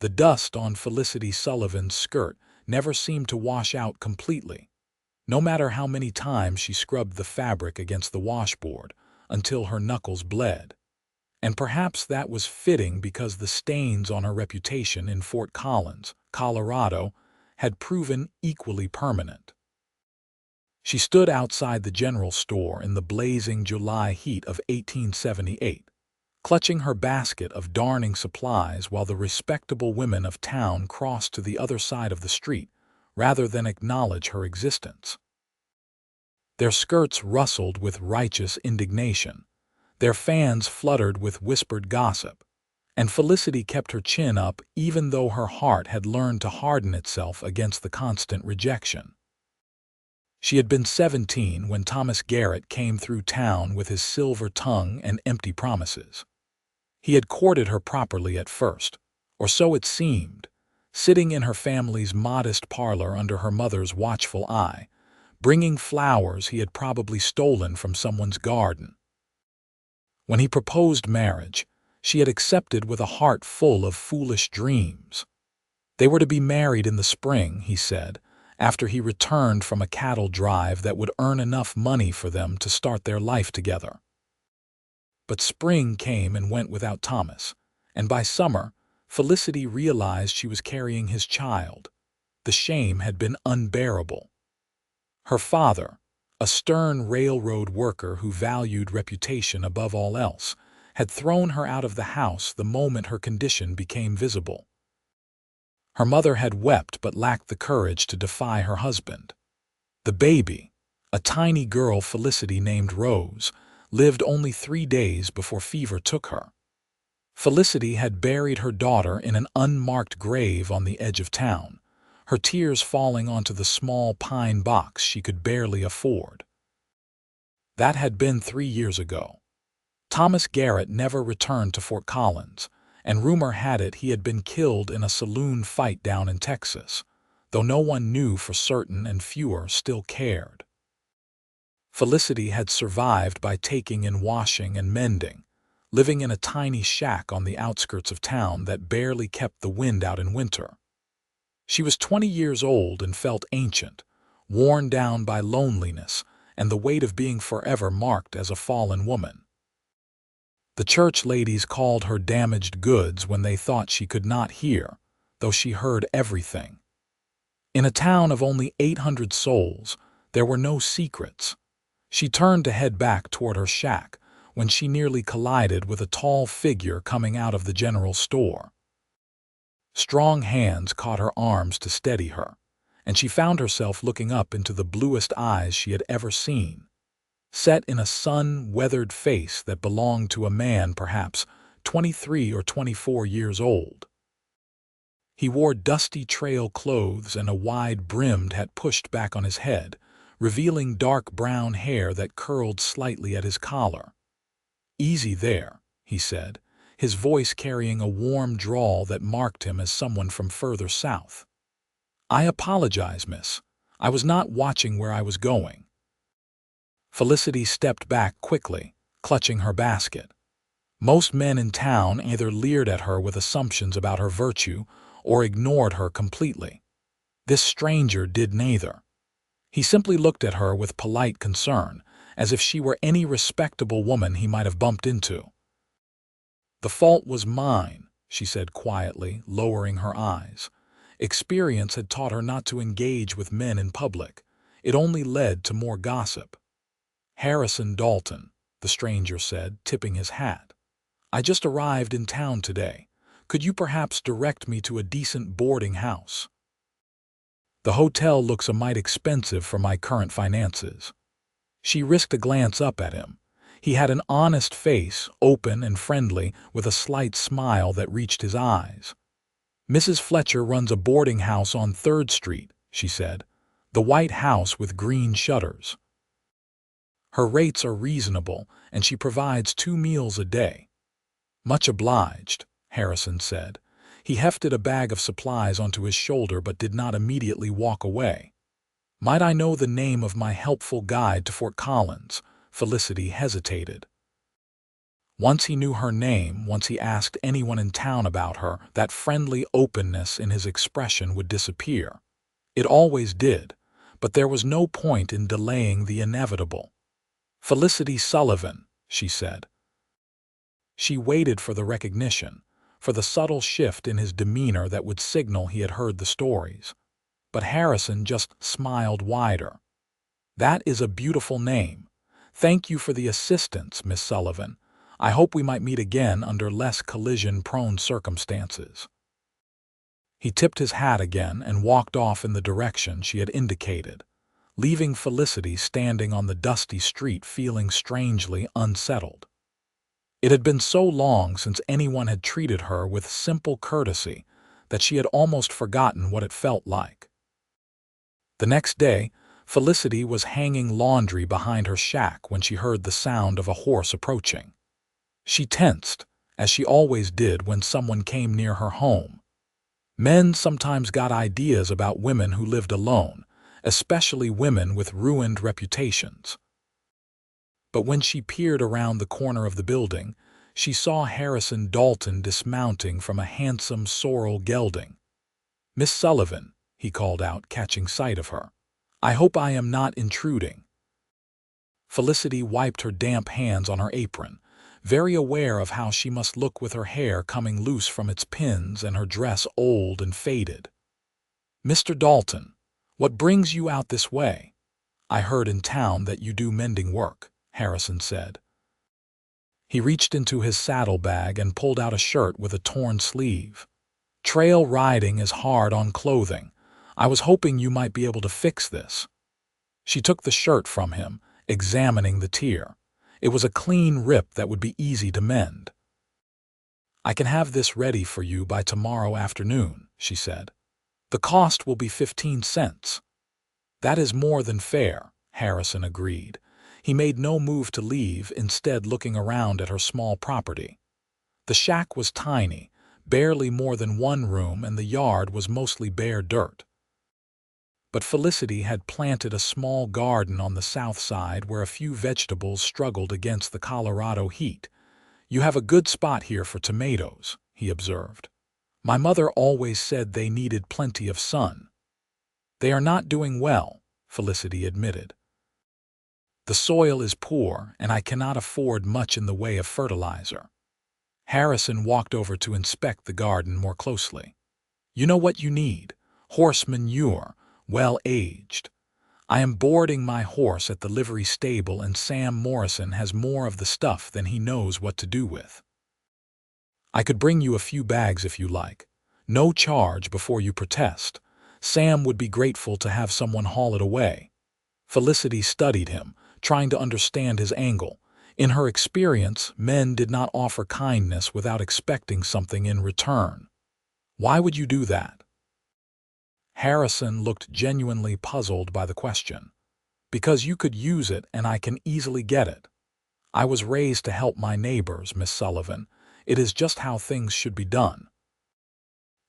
The dust on Felicity Sullivan's skirt never seemed to wash out completely, no matter how many times she scrubbed the fabric against the washboard until her knuckles bled. And perhaps that was fitting because the stains on her reputation in Fort Collins, Colorado, had proven equally permanent. She stood outside the general store in the blazing July heat of 1878, clutching her basket of darning supplies while the respectable women of town crossed to the other side of the street rather than acknowledge her existence. Their skirts rustled with righteous indignation. Their fans fluttered with whispered gossip, and Felicity kept her chin up even though her heart had learned to harden itself against the constant rejection. She had been 17 when Thomas Garrett came through town with his silver tongue and empty promises. He had courted her properly at first, or so it seemed, sitting in her family's modest parlor under her mother's watchful eye, bringing flowers he had probably stolen from someone's garden. When he proposed marriage, she had accepted with a heart full of foolish dreams. They were to be married in the spring, he said, after he returned from a cattle drive that would earn enough money for them to start their life together. But spring came and went without Thomas, and by summer, Felicity realized she was carrying his child. The shame had been unbearable. Her father, a stern railroad worker who valued reputation above all else, had thrown her out of the house the moment her condition became visible. Her mother had wept but lacked the courage to defy her husband. The baby, a tiny girl Felicity named Rose, lived only 3 days before fever took her. Felicity had buried her daughter in an unmarked grave on the edge of town, her tears falling onto the small pine box she could barely afford. That had been 3 years ago. Thomas Garrett never returned to Fort Collins, and rumor had it he had been killed in a saloon fight down in Texas, though no one knew for certain and fewer still cared. Felicity had survived by taking in washing and mending, living in a tiny shack on the outskirts of town that barely kept the wind out in winter. She was 20 years old and felt ancient, worn down by loneliness and the weight of being forever marked as a fallen woman. The church ladies called her damaged goods when they thought she could not hear, though she heard everything. In a town of only 800 souls, there were no secrets. She turned to head back toward her shack when she nearly collided with a tall figure coming out of the general store. Strong hands caught her arms to steady her, and she found herself looking up into the bluest eyes she had ever seen, set in a sun-weathered face that belonged to a man perhaps 23 or 24 years old. He wore dusty trail clothes and a wide-brimmed hat pushed back on his head, revealing dark brown hair that curled slightly at his collar. "Easy there," he said, his voice carrying a warm drawl that marked him as someone from further south. "I apologize, miss. I was not watching where I was going." Felicity stepped back quickly, clutching her basket. Most men in town either leered at her with assumptions about her virtue or ignored her completely. This stranger did neither. He simply looked at her with polite concern, as if she were any respectable woman he might have bumped into. "The fault was mine," she said quietly, lowering her eyes. Experience had taught her not to engage with men in public. It only led to more gossip. "Harrison Dalton," the stranger said, tipping his hat. "I just arrived in town today. Could you perhaps direct me to a decent boarding house?" "The hotel looks a mite expensive for my current finances." She risked a glance up at him. He had an honest face, open and friendly, with a slight smile that reached his eyes. "Mrs. Fletcher runs a boarding house on 3rd Street, she said. "The white house with green shutters. Her rates are reasonable, and she provides 2 meals a day." "Much obliged," Harrison said. He hefted a bag of supplies onto his shoulder but did not immediately walk away. "Might I know the name of my helpful guide to Fort Collins?" Felicity hesitated. Once he knew her name, once he asked anyone in town about her, that friendly openness in his expression would disappear. It always did, but there was no point in delaying the inevitable. "Felicity Sullivan," she said. She waited for the recognition, for the subtle shift in his demeanor that would signal he had heard the stories. But Harrison just smiled wider. "That is a beautiful name. Thank you for the assistance, Miss Sullivan. I hope we might meet again under less collision-prone circumstances." He tipped his hat again and walked off in the direction she had indicated, leaving Felicity standing on the dusty street feeling strangely unsettled. It had been so long since anyone had treated her with simple courtesy that she had almost forgotten what it felt like. The next day, Felicity was hanging laundry behind her shack when she heard the sound of a horse approaching. She tensed, as she always did when someone came near her home. Men sometimes got ideas about women who lived alone, especially women with ruined reputations. But when she peered around the corner of the building, she saw Harrison Dalton dismounting from a handsome sorrel gelding. "Miss Sullivan," he called out, catching sight of her. "I hope I am not intruding." Felicity wiped her damp hands on her apron, very aware of how she must look with her hair coming loose from its pins and her dress old and faded. "Mr. Dalton, what brings you out this way? I heard in town that you do mending work," Harrison said. He reached into his saddlebag and pulled out a shirt with a torn sleeve. "Trail riding is hard on clothing. I was hoping you might be able to fix this." She took the shirt from him, examining the tear. It was a clean rip that would be easy to mend. "I can have this ready for you by tomorrow afternoon," she said. "The cost will be 15 cents. "That is more than fair," Harrison agreed. He made no move to leave, instead looking around at her small property. The shack was tiny, barely more than one room, and the yard was mostly bare dirt. But Felicity had planted a small garden on the south side where a few vegetables struggled against the Colorado heat. "You have a good spot here for tomatoes," he observed. "My mother always said they needed plenty of sun." "They are not doing well," Felicity admitted. "The soil is poor, and I cannot afford much in the way of fertilizer." Harrison walked over to inspect the garden more closely. "You know what you need? Horse manure, well-aged. I am boarding my horse at the livery stable, and Sam Morrison has more of the stuff than he knows what to do with. I could bring you a few bags if you like. No charge before you protest. Sam would be grateful to have someone haul it away." Felicity studied him, trying to understand his angle. In her experience, men did not offer kindness without expecting something in return. "Why would you do that?" Harrison looked genuinely puzzled by the question. "Because you could use it and I can easily get it. I was raised to help my neighbors, Miss Sullivan. It is just how things should be done."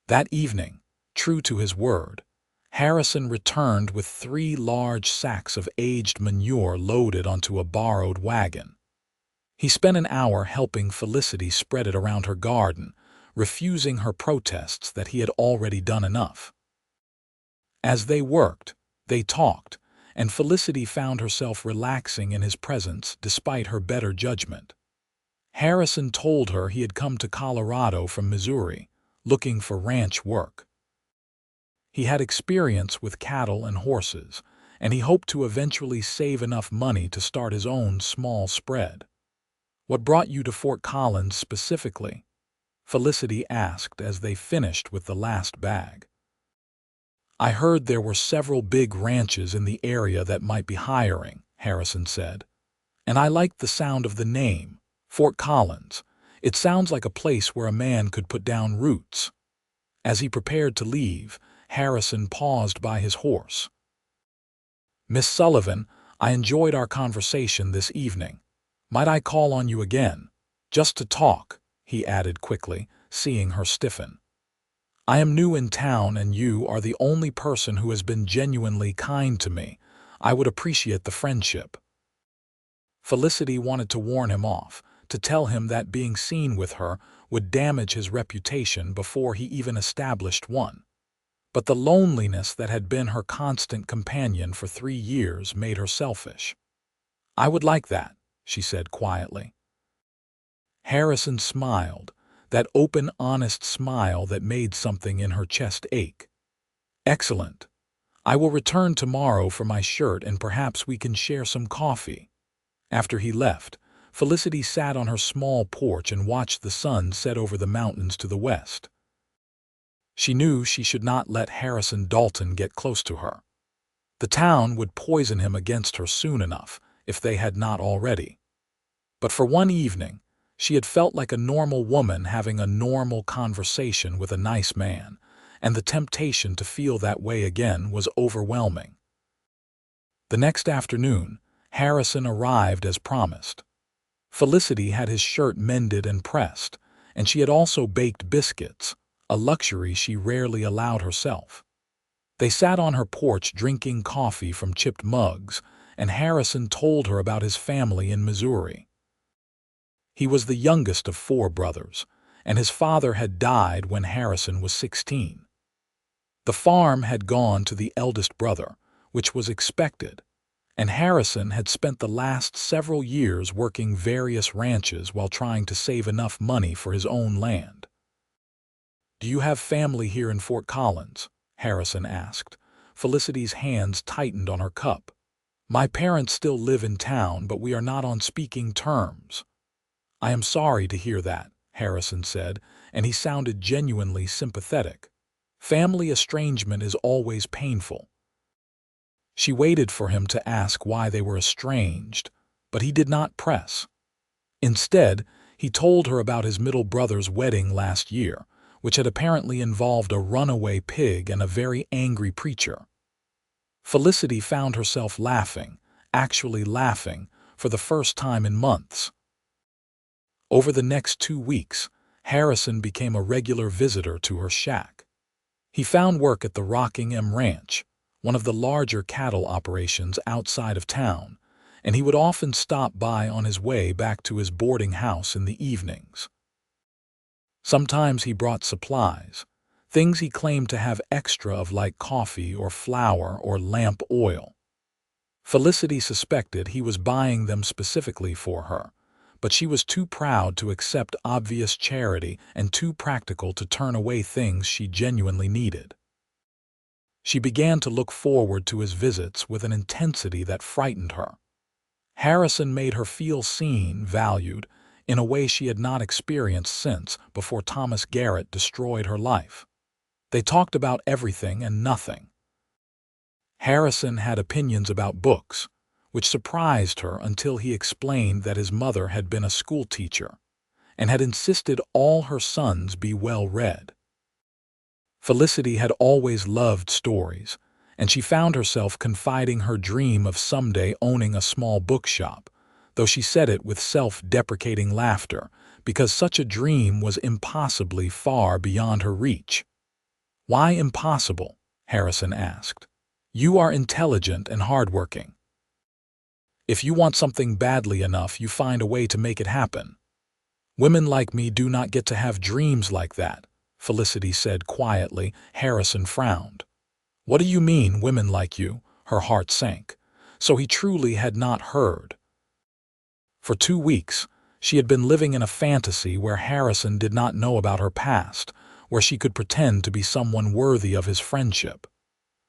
That evening, true to his word, Harrison returned with 3 large sacks of aged manure loaded onto a borrowed wagon. He spent an hour helping Felicity spread it around her garden, refusing her protests that he had already done enough. As they worked, they talked, and Felicity found herself relaxing in his presence despite her better judgment. Harrison told her he had come to Colorado from Missouri, looking for ranch work. He had experience with cattle and horses, and he hoped to eventually save enough money to start his own small spread. "What brought you to Fort Collins specifically?" Felicity asked as they finished with the last bag. "I heard there were several big ranches in the area that might be hiring," Harrison said. "And I liked the sound of the name, Fort Collins. It sounds like a place where a man could put down roots." As he prepared to leave, Harrison paused by his horse. "Miss Sullivan, I enjoyed our conversation this evening. Might I call on you again? Just to talk," he added quickly, seeing her stiffen. "I am new in town, and you are the only person who has been genuinely kind to me. I would appreciate the friendship." Felicity wanted to warn him off, to tell him that being seen with her would damage his reputation before he even established one. But the loneliness that had been her constant companion for 3 years made her selfish. "I would like that," she said quietly. Harrison smiled, that open, honest smile that made something in her chest ache. "Excellent. I will return tomorrow for my shirt and perhaps we can share some coffee." After he left, Felicity sat on her small porch and watched the sun set over the mountains to the west. She knew she should not let Harrison Dalton get close to her. The town would poison him against her soon enough, if they had not already. But for one evening, she had felt like a normal woman having a normal conversation with a nice man, and the temptation to feel that way again was overwhelming. The next afternoon, Harrison arrived as promised. Felicity had his shirt mended and pressed, and she had also baked biscuits, a luxury she rarely allowed herself. They sat on her porch drinking coffee from chipped mugs, and Harrison told her about his family in Missouri. He was the youngest of 4 brothers, and his father had died when Harrison was 16. The farm had gone to the eldest brother, which was expected, and Harrison had spent the last several years working various ranches while trying to save enough money for his own land. "Do you have family here in Fort Collins?" Harrison asked. Felicity's hands tightened on her cup. "My parents still live in town, but we are not on speaking terms." "I am sorry to hear that," Harrison said, and he sounded genuinely sympathetic. "Family estrangement is always painful." She waited for him to ask why they were estranged, but he did not press. Instead, he told her about his middle brother's wedding last year, which had apparently involved a runaway pig and a very angry preacher. Felicity found herself laughing, actually laughing, for the first time in months. Over the next 2 weeks, Harrison became a regular visitor to her shack. He found work at the Rockingham Ranch, one of the larger cattle operations outside of town, and he would often stop by on his way back to his boarding house in the evenings. Sometimes he brought supplies, things he claimed to have extra of like coffee or flour or lamp oil. Felicity suspected he was buying them specifically for her, but she was too proud to accept obvious charity and too practical to turn away things she genuinely needed. She began to look forward to his visits with an intensity that frightened her. Harrison made her feel seen, valued, in a way she had not experienced since before Thomas Garrett destroyed her life. They talked about everything and nothing. Harrison had opinions about books, which surprised her until he explained that his mother had been a school teacher and had insisted all her sons be well read. Felicity had always loved stories, and she found herself confiding her dream of someday owning a small bookshop, though she said it with self-deprecating laughter, because such a dream was impossibly far beyond her reach. "Why impossible?" Harrison asked. "You are intelligent and hardworking. If you want something badly enough, you find a way to make it happen. Women like me do not get to have dreams like that," Felicity said quietly. Harrison frowned. "What do you mean, women like you?" Her heart sank. So he truly had not heard. For 2 weeks, she had been living in a fantasy where Harrison did not know about her past, where she could pretend to be someone worthy of his friendship.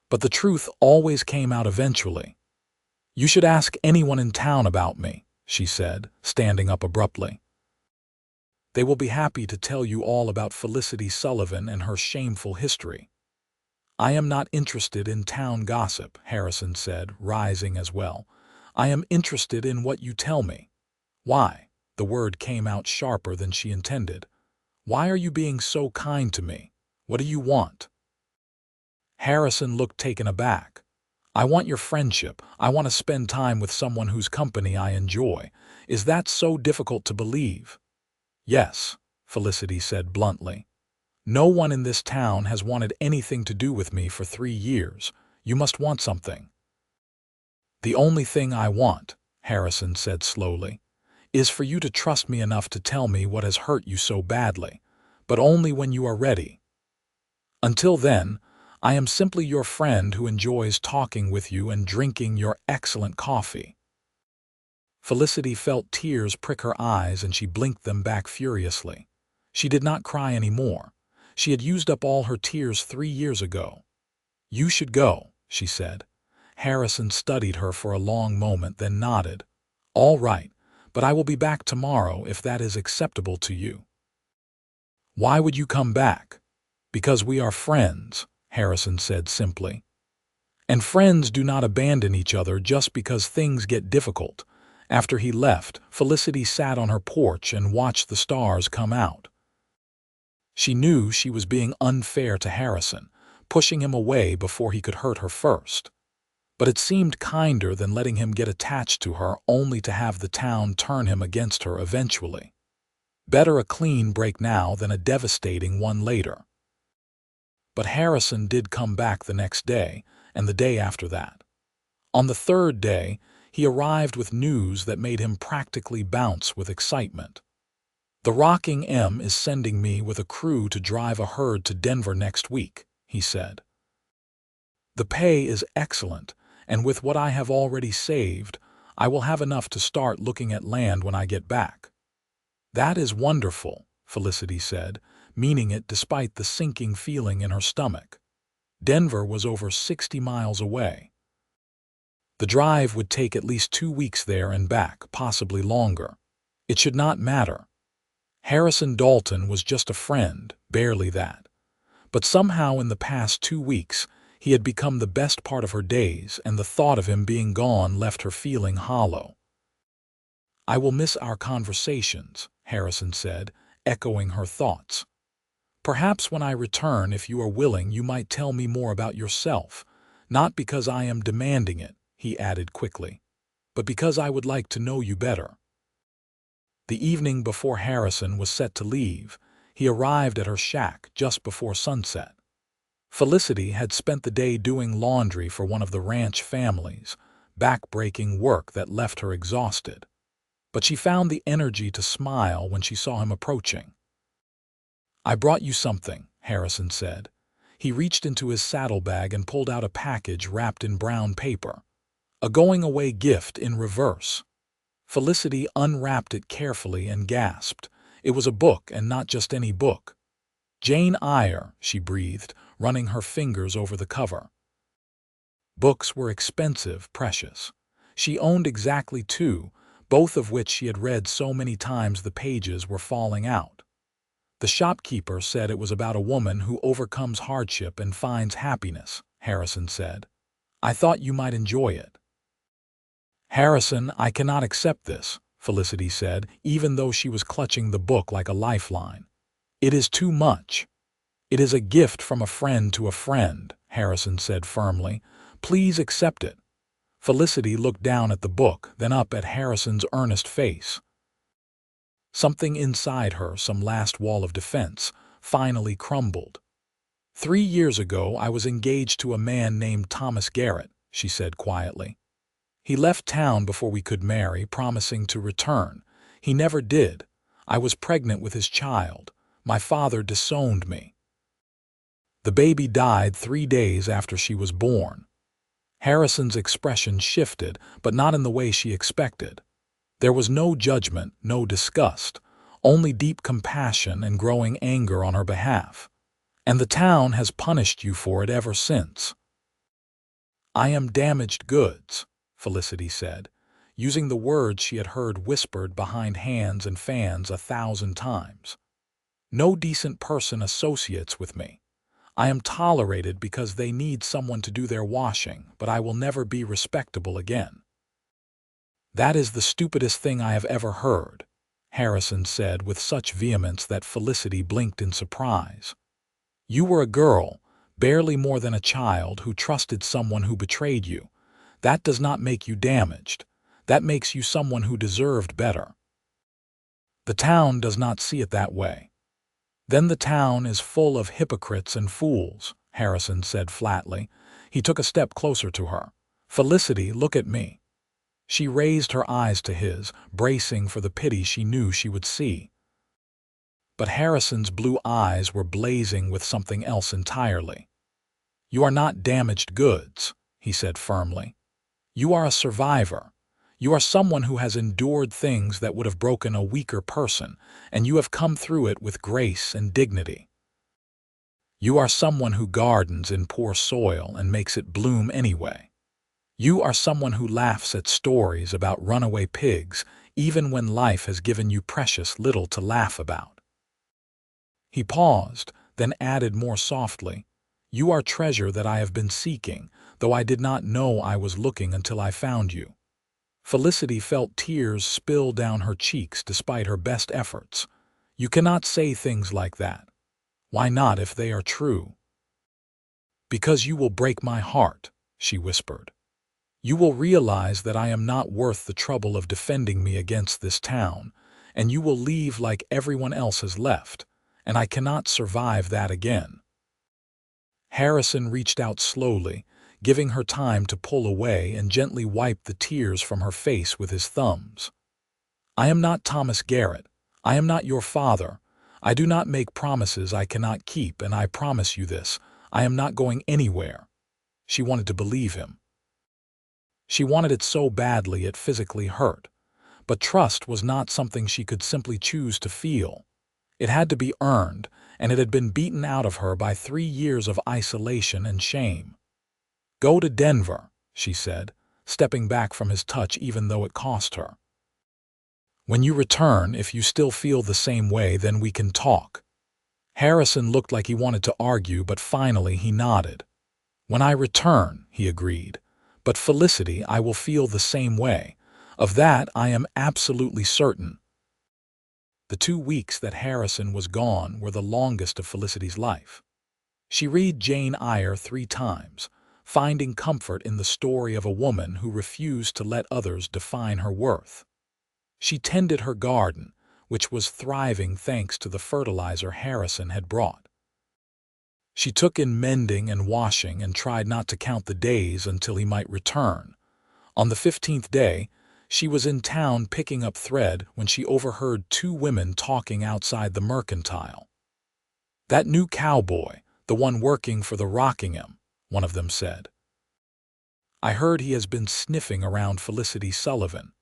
But the truth always came out eventually. "You should ask anyone in town about me," she said, standing up abruptly. "They will be happy to tell you all about Felicity Sullivan and her shameful history." "I am not interested in town gossip," Harrison said, rising as well. "I am interested in what you tell me." "Why?" The word came out sharper than she intended. "Why are you being so kind to me? What do you want?" Harrison looked taken aback. "I want your friendship. I want to spend time with someone whose company I enjoy. Is that so difficult to believe?" "Yes," Felicity said bluntly. "No one in this town has wanted anything to do with me for 3 years. You must want something." "The only thing I want," Harrison said slowly, is for you to trust me enough to tell me what has hurt you so badly, but only when you are ready. Until then, I am simply your friend who enjoys talking with you and drinking your excellent coffee." Felicity felt tears prick her eyes and she blinked them back furiously. She did not cry anymore. She had used up all her tears 3 years ago. "You should go," she said. Harrison studied her for a long moment, then nodded. "All right, but I will be back tomorrow if that is acceptable to you." "Why would you come back?" "Because we are friends," Harrison said simply. "And friends do not abandon each other just because things get difficult." After he left, Felicity sat on her porch and watched the stars come out. She knew she was being unfair to Harrison, pushing him away before he could hurt her first. But it seemed kinder than letting him get attached to her only to have the town turn him against her eventually. Better a clean break now than a devastating one later. But Harrison did come back the next day, and the day after that. On the third day, he arrived with news that made him practically bounce with excitement. "The Rocking M is sending me with a crew to drive a herd to Denver next week," he said. "The pay is excellent, and with what I have already saved, I will have enough to start looking at land when I get back." "That is wonderful," Felicity said, meaning it despite the sinking feeling in her stomach. Denver was over 60 miles away. The drive would take at least 2 weeks there and back, possibly longer. It should not matter. Harrison Dalton was just a friend, barely that. But somehow in the past 2 weeks, he had become the best part of her days, and the thought of him being gone left her feeling hollow. "I will miss our conversations," Harrison said, echoing her thoughts. "Perhaps when I return, if you are willing, you might tell me more about yourself, not because I am demanding it," he added quickly, "but because I would like to know you better." The evening before Harrison was set to leave, he arrived at her shack just before sunset. Felicity had spent the day doing laundry for one of the ranch families, back-breaking work that left her exhausted. But she found the energy to smile when she saw him approaching. "I brought you something," Harrison said. He reached into his saddlebag and pulled out a package wrapped in brown paper. A going-away gift in reverse. Felicity unwrapped it carefully and gasped. It was a book, and not just any book. "Jane Eyre," she breathed, running her fingers over the cover. Books were expensive, precious. She owned exactly 2, both of which she had read so many times the pages were falling out. "The shopkeeper said it was about a woman who overcomes hardship and finds happiness," Harrison said. "I thought you might enjoy it." "Harrison, I cannot accept this," Felicity said, even though she was clutching the book like a lifeline. "It is too much." "It is a gift from a friend to a friend," Harrison said firmly. "Please accept it." Felicity looked down at the book, then up at Harrison's earnest face. Something inside her, some last wall of defense, finally crumbled. "3 years ago I was engaged to a man named Thomas Garrett," she said quietly. "He left town before we could marry, promising to return. He never did. I was pregnant with his child. My father disowned me. The baby died 3 days after she was born." Harrison's expression shifted, but not in the way she expected. There was no judgment, no disgust, only deep compassion and growing anger on her behalf. "And the town has punished you for it ever since." "I am damaged goods," Felicity said, using the words she had heard whispered behind hands and fans 1,000 times. "No decent person associates with me. I am tolerated because they need someone to do their washing, but I will never be respectable again." "That is the stupidest thing I have ever heard," Harrison said with such vehemence that Felicity blinked in surprise. "You were a girl, barely more than a child, who trusted someone who betrayed you. That does not make you damaged. That makes you someone who deserved better." "The town does not see it that way." "Then the town is full of hypocrites and fools," Harrison said flatly. He took a step closer to her. "Felicity, look at me." She raised her eyes to his, bracing for the pity she knew she would see. But Harrison's blue eyes were blazing with something else entirely. "You are not damaged goods," he said firmly. "You are a survivor. You are someone who has endured things that would have broken a weaker person, and you have come through it with grace and dignity. You are someone who gardens in poor soil and makes it bloom anyway. You are someone who laughs at stories about runaway pigs, even when life has given you precious little to laugh about." He paused, then added more softly, "You are treasure that I have been seeking, though I did not know I was looking until I found you." Felicity felt tears spill down her cheeks despite her best efforts. "You cannot say things like that." "Why not if they are true?" "Because you will break my heart," she whispered. "You will realize that I am not worth the trouble of defending me against this town, and you will leave like everyone else has left, and I cannot survive that again." Harrison reached out slowly, giving her time to pull away and gently wipe the tears from her face with his thumbs. "I am not Thomas Garrett. I am not your father. I do not make promises I cannot keep, and I promise you this, I am not going anywhere." She wanted to believe him. She wanted it so badly it physically hurt. But trust was not something she could simply choose to feel. It had to be earned, and it had been beaten out of her by 3 years of isolation and shame. "Go to Denver," she said, stepping back from his touch even though it cost her. "When you return, if you still feel the same way, then we can talk." Harrison looked like he wanted to argue, but finally he nodded. "When I return," he agreed. "But Felicity, I will feel the same way. Of that I am absolutely certain." The 2 weeks that Harrison was gone were the longest of Felicity's life. She read Jane Eyre 3 times, finding comfort in the story of a woman who refused to let others define her worth. She tended her garden, which was thriving thanks to the fertilizer Harrison had brought. She took in mending and washing and tried not to count the days until he might return. On the 15th day, she was in town picking up thread when she overheard 2 women talking outside the mercantile. "That new cowboy, the one working for the Rockingham," one of them said. "I heard he has been sniffing around Felicity Sullivan."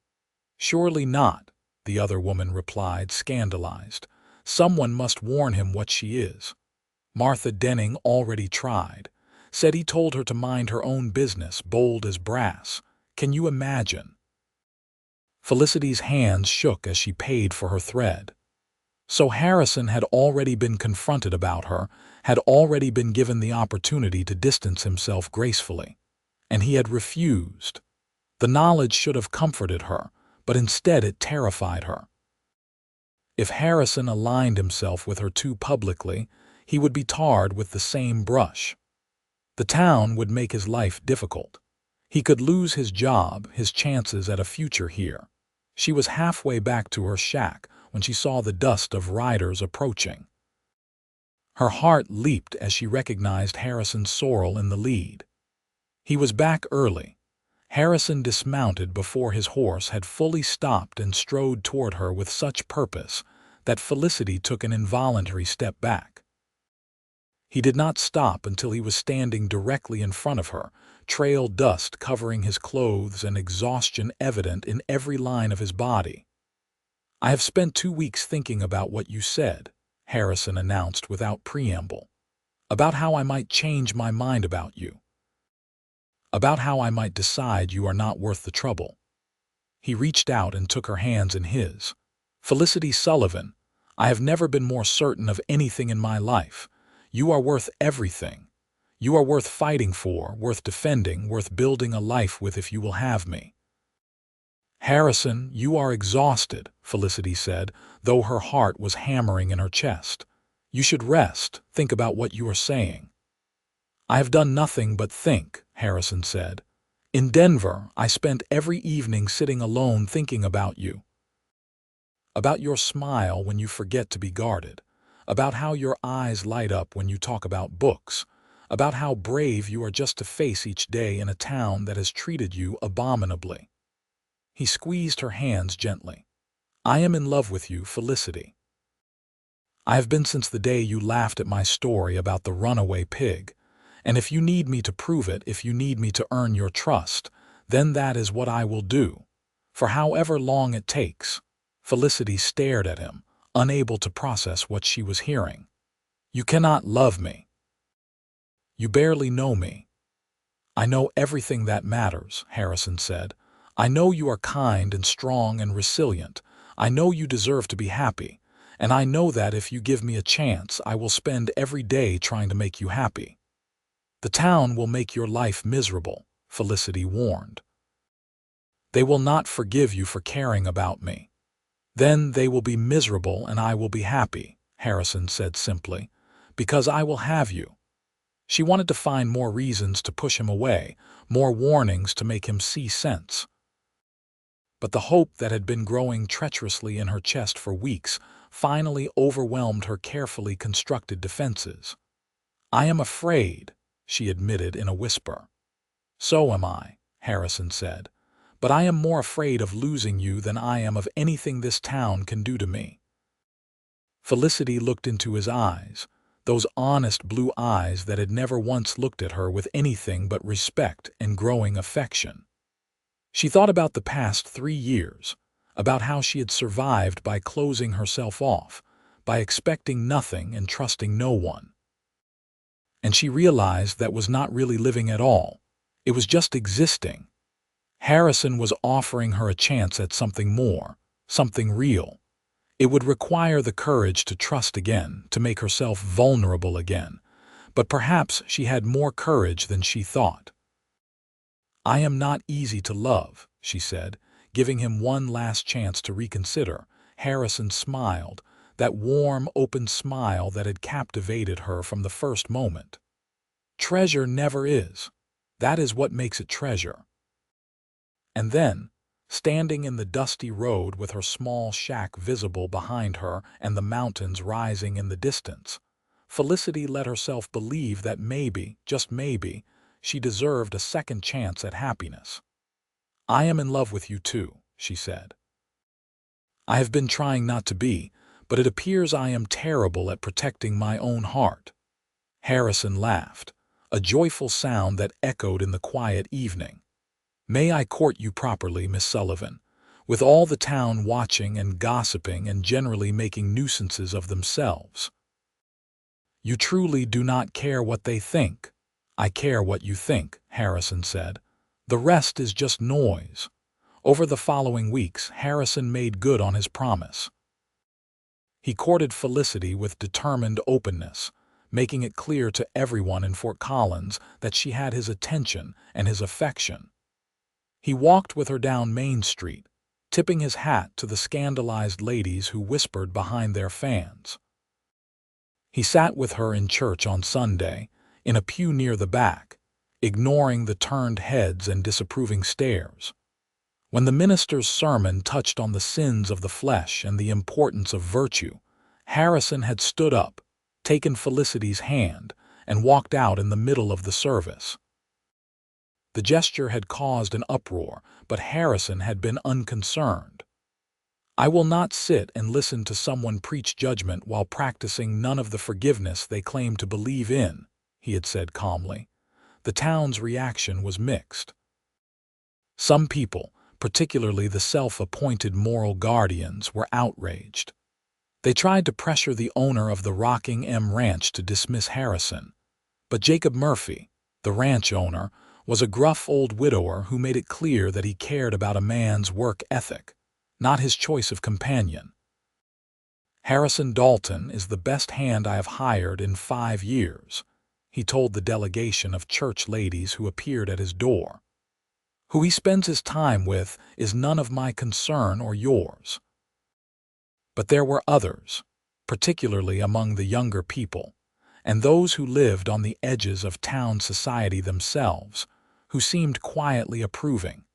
"Surely not," the other woman replied, scandalized. "Someone must warn him what she is. Martha Denning already tried. Said he told her to mind her own business, bold as brass. Can you imagine?" Felicity's hands shook as she paid for her thread. So Harrison had already been confronted about her, had already been given the opportunity to distance himself gracefully. And he had refused. The knowledge should have comforted her, but instead it terrified her. If Harrison aligned himself with her too publicly, he would be tarred with the same brush. The town would make his life difficult. He could lose his job, his chances at a future here. She was halfway back to her shack when she saw the dust of riders approaching. Her heart leaped as she recognized Harrison Sorrell in the lead. He was back early. Harrison dismounted before his horse had fully stopped and strode toward her with such purpose that Felicity took an involuntary step back. He did not stop until he was standing directly in front of her, trail dust covering his clothes and exhaustion evident in every line of his body. "I have spent 2 weeks thinking about what you said," Harrison announced without preamble. "About how I might change my mind about you. About how I might decide you are not worth the trouble." He reached out and took her hands in his. "Felicity Sullivan, I have never been more certain of anything in my life. You are worth everything. You are worth fighting for, worth defending, worth building a life with if you will have me." "Harrison, you are exhausted," Felicity said, though her heart was hammering in her chest. "You should rest, think about what you are saying." "I have done nothing but think," Harrison said. "In Denver, I spent every evening sitting alone thinking about you. About your smile when you forget to be guarded. About how your eyes light up when you talk about books. About how brave you are just to face each day in a town that has treated you abominably." He squeezed her hands gently. "I am in love with you, Felicity. I have been since the day you laughed at my story about the runaway pig. And if you need me to prove it, if you need me to earn your trust, then that is what I will do. For however long it takes." Felicity stared at him, unable to process what she was hearing. "You cannot love me. You barely know me." "I know everything that matters," Harrison said. "I know you are kind and strong and resilient. I know you deserve to be happy. And I know that if you give me a chance, I will spend every day trying to make you happy." "The town will make your life miserable," Felicity warned. "They will not forgive you for caring about me." "Then they will be miserable and I will be happy," Harrison said simply, "because I will have you." She wanted to find more reasons to push him away, more warnings to make him see sense. But the hope that had been growing treacherously in her chest for weeks finally overwhelmed her carefully constructed defenses. "I am afraid," she admitted in a whisper. "So am I," Harrison said. "But I am more afraid of losing you than I am of anything this town can do to me." Felicity looked into his eyes, those honest blue eyes that had never once looked at her with anything but respect and growing affection. She thought about the past 3 years, about how she had survived by closing herself off, by expecting nothing and trusting no one. And she realized that was not really living at all. It was just existing. Harrison was offering her a chance at something more, something real. It would require the courage to trust again, to make herself vulnerable again. But perhaps she had more courage than she thought. "I am not easy to love," she said, giving him one last chance to reconsider. Harrison smiled, that warm, open smile that had captivated her from the first moment. "Treasure never is. That is what makes it treasure." And then, standing in the dusty road with her small shack visible behind her and the mountains rising in the distance, Felicity let herself believe that maybe, just maybe, she deserved a second chance at happiness. "I am in love with you too," she said. "I have been trying not to be, but it appears I am terrible at protecting my own heart." Harrison laughed, a joyful sound that echoed in the quiet evening. "May I court you properly, Miss Sullivan, with all the town watching and gossiping and generally making nuisances of themselves?" "You truly do not care what they think." "I care what you think," Harrison said. "The rest is just noise." Over the following weeks, Harrison made good on his promise. He courted Felicity with determined openness, making it clear to everyone in Fort Collins that she had his attention and his affection. He walked with her down Main Street, tipping his hat to the scandalized ladies who whispered behind their fans. He sat with her in church on Sunday, in a pew near the back, ignoring the turned heads and disapproving stares. When the minister's sermon touched on the sins of the flesh and the importance of virtue, Harrison had stood up, taken Felicity's hand, and walked out in the middle of the service. The gesture had caused an uproar, but Harrison had been unconcerned. "I will not sit and listen to someone preach judgment while practicing none of the forgiveness they claim to believe in," he had said calmly. The town's reaction was mixed. Some people, particularly the self-appointed moral guardians, were outraged. They tried to pressure the owner of the Rocking M Ranch to dismiss Harrison. But Jacob Murphy, the ranch owner, was a gruff old widower who made it clear that he cared about a man's work ethic, not his choice of companion. "Harrison Dalton is the best hand I have hired in 5 years," he told the delegation of church ladies who appeared at his door. "Who he spends his time with is none of my concern or yours." But there were others, particularly among the younger people, and those who lived on the edges of town society themselves, who seemed quietly approving.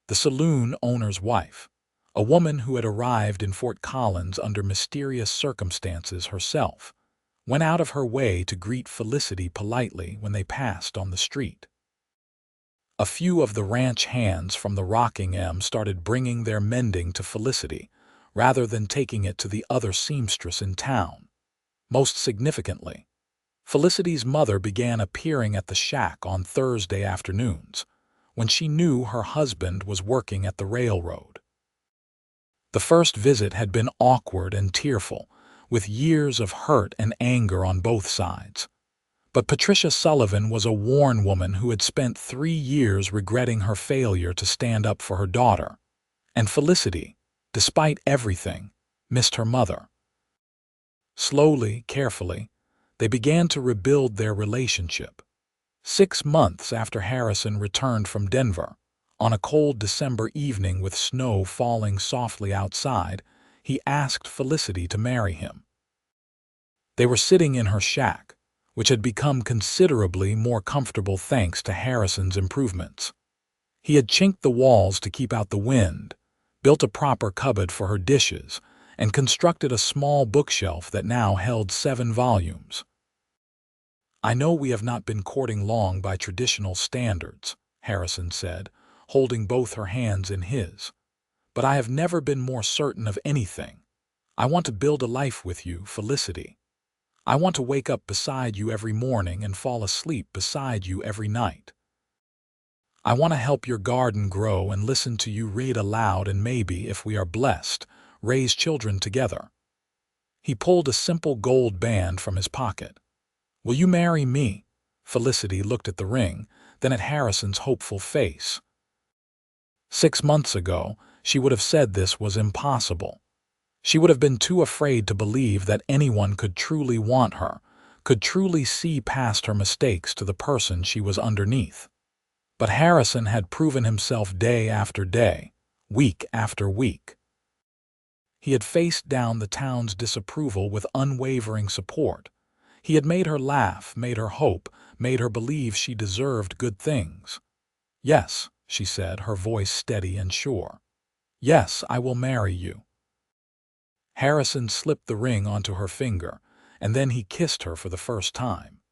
The saloon owner's wife, a woman who had arrived in Fort Collins under mysterious circumstances herself, went out of her way to greet Felicity politely when they passed on the street. A few of the ranch hands from the rocking M started bringing their mending to Felicity, rather than taking it to the other seamstress in town. Most significantly, Felicity's mother began appearing at the shack on Thursday afternoons, when she knew her husband was working at the railroad. The first visit had been awkward and tearful, with years of hurt and anger on both sides. But Patricia Sullivan was a worn woman who had spent 3 years regretting her failure to stand up for her daughter, and Felicity, despite everything, missed her mother. Slowly, carefully, they began to rebuild their relationship. 6 months after Harrison returned from Denver, on a cold December evening with snow falling softly outside, he asked Felicity to marry him. They were sitting in her shack, which had become considerably more comfortable thanks to Harrison's improvements. He had chinked the walls to keep out the wind, built a proper cupboard for her dishes, and constructed a small bookshelf that now held 7 volumes. "I know we have not been courting long by traditional standards," Harrison said, holding both her hands in his. "But I have never been more certain of anything. I want to build a life with you, Felicity. I want to wake up beside you every morning and fall asleep beside you every night. I want to help your garden grow and listen to you read aloud and maybe, if we are blessed, raise children together." He pulled a simple gold band from his pocket. "Will you marry me?" Felicity looked at the ring, then at Harrison's hopeful face. 6 months ago, she would have said this was impossible. She would have been too afraid to believe that anyone could truly want her, could truly see past her mistakes to the person she was underneath. But Harrison had proven himself day after day, week after week. He had faced down the town's disapproval with unwavering support. He had made her laugh, made her hope, made her believe she deserved good things. "Yes," she said, her voice steady and sure. "Yes, I will marry you." Harrison slipped the ring onto her finger, and then he kissed her for the first time.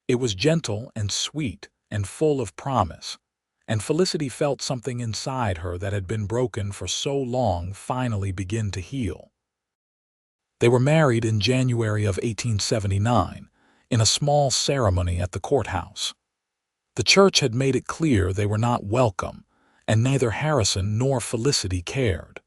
It was gentle and sweet and full of promise, and Felicity felt something inside her that had been broken for so long finally begin to heal. They were married in January of 1879, in a small ceremony at the courthouse. The church had made it clear they were not welcome, and neither Harrison nor Felicity cared.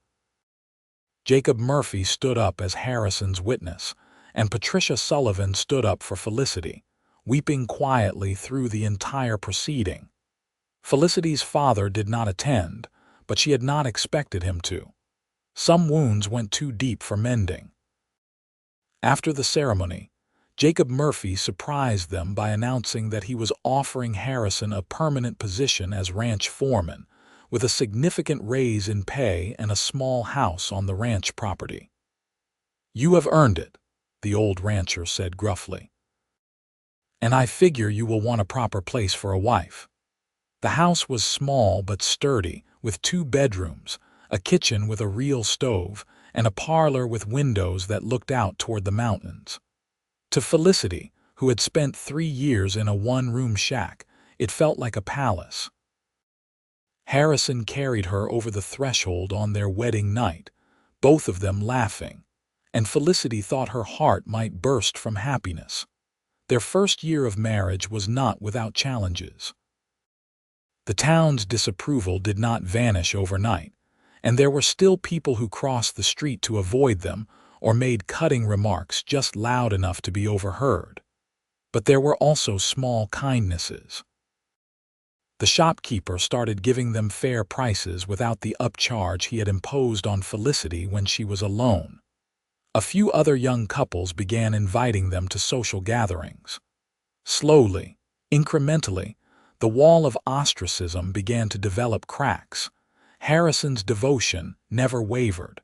Jacob Murphy stood up as Harrison's witness, and Patricia Sullivan stood up for Felicity, weeping quietly through the entire proceeding. Felicity's father did not attend, but she had not expected him to. Some wounds went too deep for mending. After the ceremony, Jacob Murphy surprised them by announcing that he was offering Harrison a permanent position as ranch foreman, with a significant raise in pay and a small house on the ranch property. "You have earned it," the old rancher said gruffly. "And I figure you will want a proper place for a wife." The house was small but sturdy, with 2 bedrooms, a kitchen with a real stove, and a parlor with windows that looked out toward the mountains. To Felicity, who had spent 3 years in a 1-room shack, it felt like a palace. Harrison carried her over the threshold on their wedding night, both of them laughing, and Felicity thought her heart might burst from happiness. Their first year of marriage was not without challenges. The town's disapproval did not vanish overnight, and there were still people who crossed the street to avoid them or made cutting remarks just loud enough to be overheard. But there were also small kindnesses. The shopkeeper started giving them fair prices without the upcharge he had imposed on Felicity when she was alone. A few other young couples began inviting them to social gatherings. Slowly, incrementally, the wall of ostracism began to develop cracks. Harrison's devotion never wavered.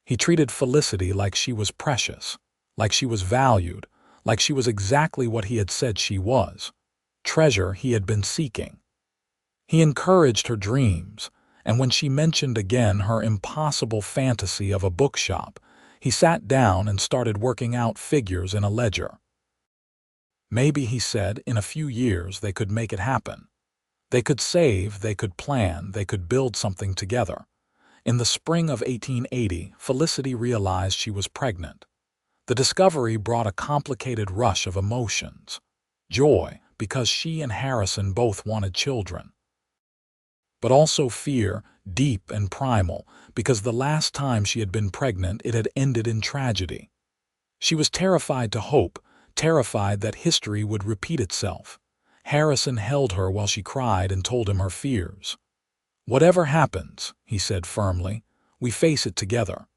He treated Felicity like she was precious, like she was valued, like she was exactly what he had said she was, treasure he had been seeking. He encouraged her dreams, and when she mentioned again her impossible fantasy of a bookshop, he sat down and started working out figures in a ledger. Maybe, he said, in a few years they could make it happen. They could save, they could plan, they could build something together. In the spring of 1880, Felicity realized she was pregnant. The discovery brought a complicated rush of emotions. Joy, because she and Harrison both wanted children. But also fear, deep and primal, because the last time she had been pregnant it had ended in tragedy. She was terrified to hope, terrified that history would repeat itself. Harrison held her while she cried and told him her fears. "Whatever happens," he said firmly, "we face it together.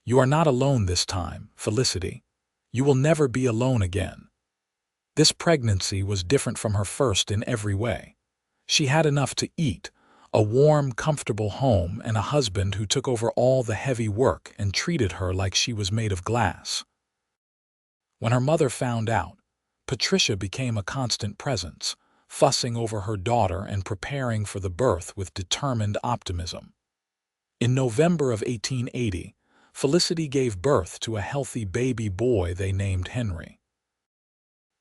You are not alone this time, Felicity. You will never be alone again." This pregnancy was different from her first in every way. She had enough to eat, a warm, comfortable home, and a husband who took over all the heavy work and treated her like she was made of glass. When her mother found out, Patricia became a constant presence, fussing over her daughter and preparing for the birth with determined optimism. In November of 1880, Felicity gave birth to a healthy baby boy they named Henry.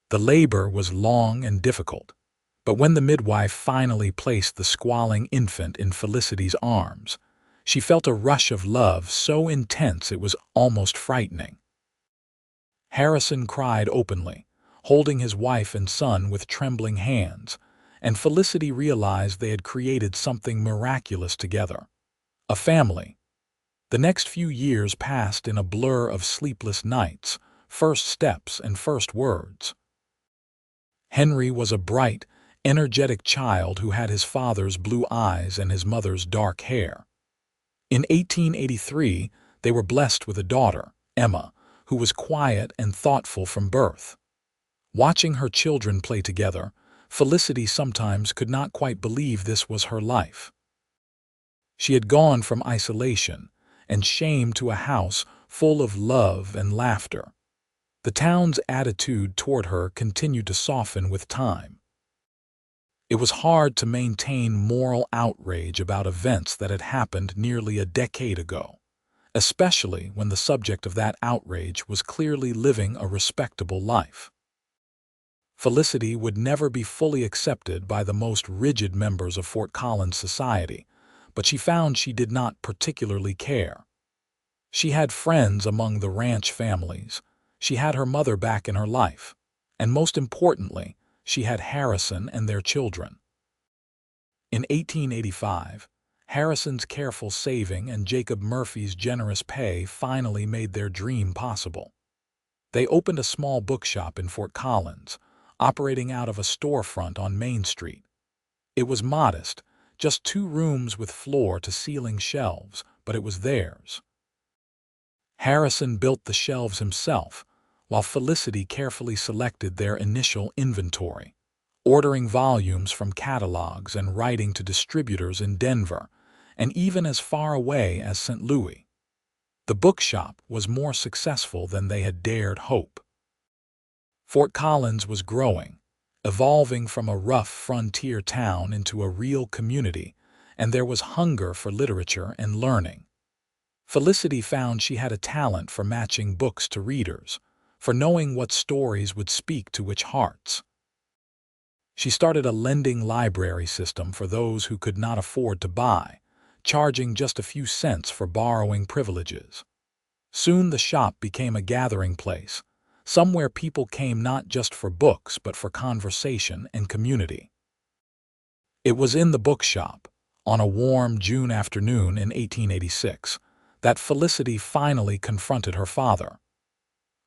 The labor was long and difficult, but when the midwife finally placed the squalling infant in Felicity's arms, she felt a rush of love so intense it was almost frightening. Harrison cried openly, holding his wife and son with trembling hands, and Felicity realized they had created something miraculous together. A family. The next few years passed in a blur of sleepless nights, first steps and first words. Henry was a bright, energetic child who had his father's blue eyes and his mother's dark hair. In 1883, they were blessed with a daughter, Emma, who was quiet and thoughtful from birth. Watching her children play together, Felicity sometimes could not quite believe this was her life. She had gone from isolation and shame to a house full of love and laughter. The town's attitude toward her continued to soften with time. It was hard to maintain moral outrage about events that had happened nearly a decade ago, especially when the subject of that outrage was clearly living a respectable life. Felicity would never be fully accepted by the most rigid members of Fort Collins society, but she found she did not particularly care. She had friends among the ranch families, she had her mother back in her life, and most importantly, she had Harrison and their children. In 1885, Harrison's careful saving and Jacob Murphy's generous pay finally made their dream possible. They opened a small bookshop in Fort Collins, operating out of a storefront on Main Street. It was modest, just 2 rooms with floor-to-ceiling shelves, but it was theirs. Harrison built the shelves himself, while Felicity carefully selected their initial inventory, ordering volumes from catalogs and writing to distributors in Denver, and even as far away as St. Louis. The bookshop was more successful than they had dared hope. Fort Collins was growing, evolving from a rough frontier town into a real community, and there was hunger for literature and learning. Felicity found she had a talent for matching books to readers, for knowing what stories would speak to which hearts. She started a lending library system for those who could not afford to buy, charging just a few cents for borrowing privileges. Soon the shop became a gathering place, somewhere people came not just for books but for conversation and community. It was in the bookshop, on a warm June afternoon in 1886, that Felicity finally confronted her father.